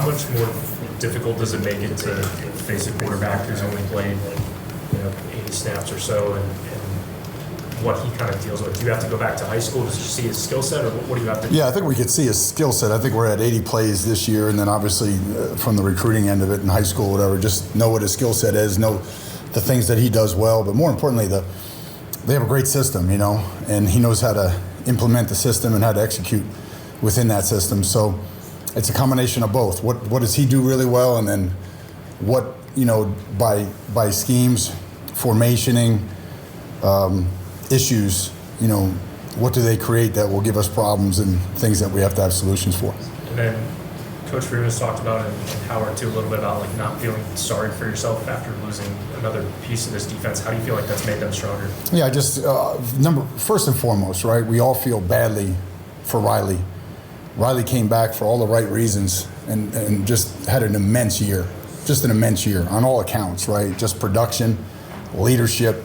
how much more difficult does it make it to face a quarterback who's only played 80 snaps or so, and what he kind of deals with? Do you have to go back to high school to see his skill set, or what do you have to do? Yeah, I think we could see his skill set. I think we're at 80 plays this year, and then obviously from the recruiting end of it in high school, whatever, just know what his skill set is, know the things that he does well, but more importantly, they have a great system, and he knows how to implement the system and how to execute within that system. So it's a combination of both. What does he do really well, and then what, by schemes, formationing, issues, what do they create that will give us problems and things that we have to have solutions for. And then Coach Freeman's talked about, and Howard too, a little bit about not feeling sorry for yourself after losing another piece of this defense. How do you feel like that's made them stronger? Yeah, just first and foremost, right? We all feel badly for Riley. Riley came back for all the right reasons and just had an immense year on all accounts, right? Just production, leadership,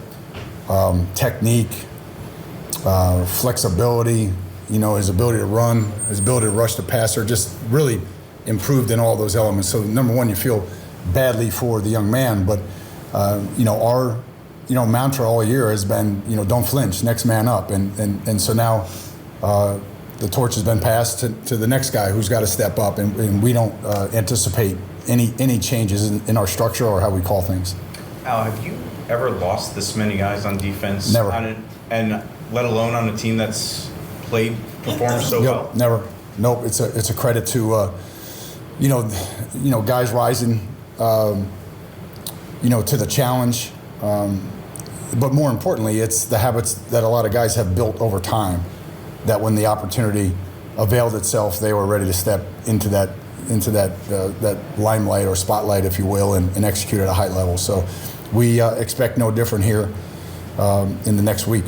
technique, flexibility, his ability to run, his ability to rush the passer, just really improved in all those elements. So number one, you feel badly for the young man, but our mantra all year has been don't flinch, next man up, and so now the torch has been passed to the next guy who's got to step up, and we don't anticipate any changes in our structure or how we call things. Al, have you ever lost this many guys on defense? Never. And let alone on a team that's performed so well? Never. Nope. It's a credit to guys rising to the challenge. But more importantly, it's the habits that a lot of guys have built over time, that when the opportunity availed itself, they were ready to step into that limelight or spotlight, if you will, and execute at a high level. So we expect no different here in the next week.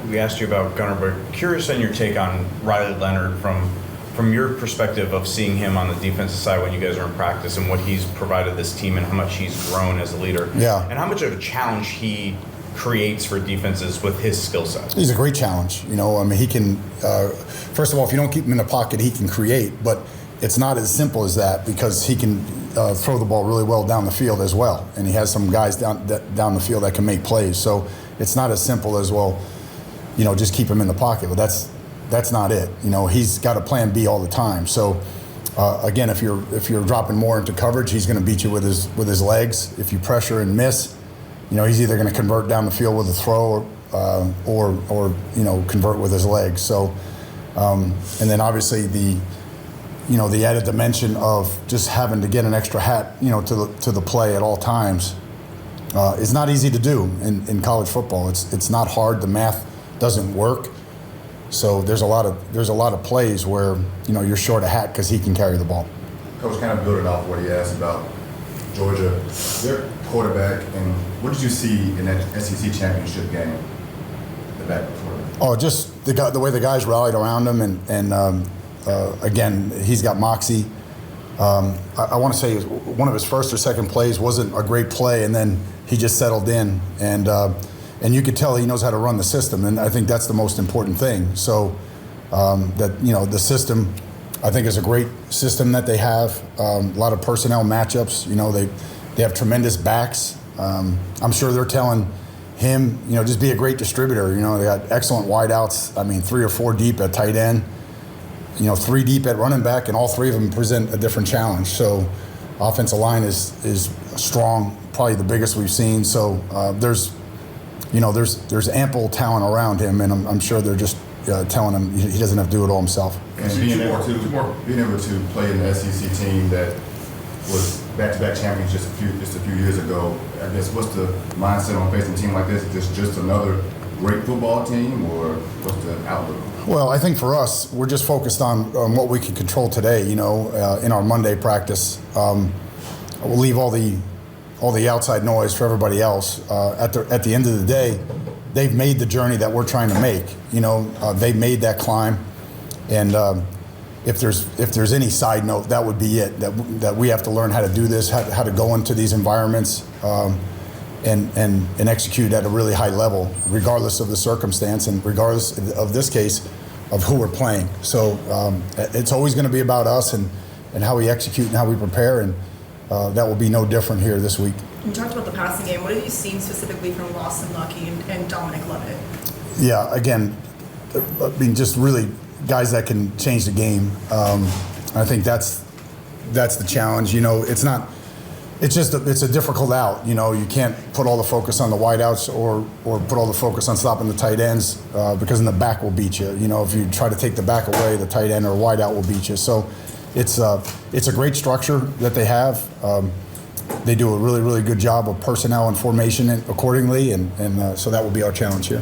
We asked you about Gunnar, but curious on your take on Riley Leonard from your perspective of seeing him on the defensive side when you guys are in practice, and what he's provided this team and how much he's grown as a leader. Yeah. And how much of a challenge he creates for defenses with his skill set. He's a great challenge. He can, first of all, if you don't keep him in the pocket, he can create, but it's not as simple as that, because he can throw the ball really well down the field as well, and he has some guys down the field that can make plays. So it's not as simple as, well, just keep him in the pocket. But that's not it. He's got a plan B all the time. So again, if you're dropping more into coverage, he's going to beat you with his legs. If you pressure and miss, he's either going to convert down the field with a throw or convert with his legs. So and then obviously the added dimension of just having to get an extra hat, to the play at all times is not easy to do in college football. It's not hard. The math doesn't work. So there's a lot of plays where you're short a hat because he can carry the ball. Coach, kind of building off what he asked about Georgia, their quarterback, and what did you see in that SEC championship game? The backup quarterback. Oh, just the way the guys rallied around him, and again, he's got moxie. I want to say one of his first or second plays wasn't a great play, and then he just settled in, and you could tell he knows how to run the system, and I think that's the most important thing. So the system, I think, is a great system that they have. A lot of personnel matchups. They have tremendous backs. I'm sure they're telling him, just be a great distributor. They got excellent wideouts. I mean, 3 or 4 deep at tight end. 3 deep at running back, and all 3 of them present a different challenge. So offensive line is strong, probably the biggest we've seen. So there's ample talent around him, and I'm sure they're just telling him he doesn't have to do it all himself. And being able to play in the SEC team that was back-to-back champions just a few years ago, I guess, what's the mindset on facing a team like this? Is this just another great football team, or what's the outlook? Well, I think for us, we're just focused on what we can control today. In our Monday practice, we'll leave all the outside noise for everybody else. At the end of the day, they've made the journey that we're trying to make. They've made that climb, and if there's any side note, that would be it. That we have to learn how to do this, how to go into these environments, and execute at a really high level, regardless of the circumstance and regardless of this case of who we're playing. So it's always going to be about us, and and how we execute and how we prepare, and that will be no different here this week. You talked about the passing game. What have you seen specifically from Lawson Lucky and Dominic Lovett? Yeah, again, I mean, just really guys that can change the game. I think that's the challenge. You know, it's not. It's just it's a difficult out. You know, you can't put all the focus on the wideouts or put all the focus on stopping the tight ends because then the back will beat you. You know, if you try to take the back away, the tight end or wideout will beat you. So it's a great structure that they have. They do a really, really good job of personnel and formation accordingly, and so that will be our challenge here.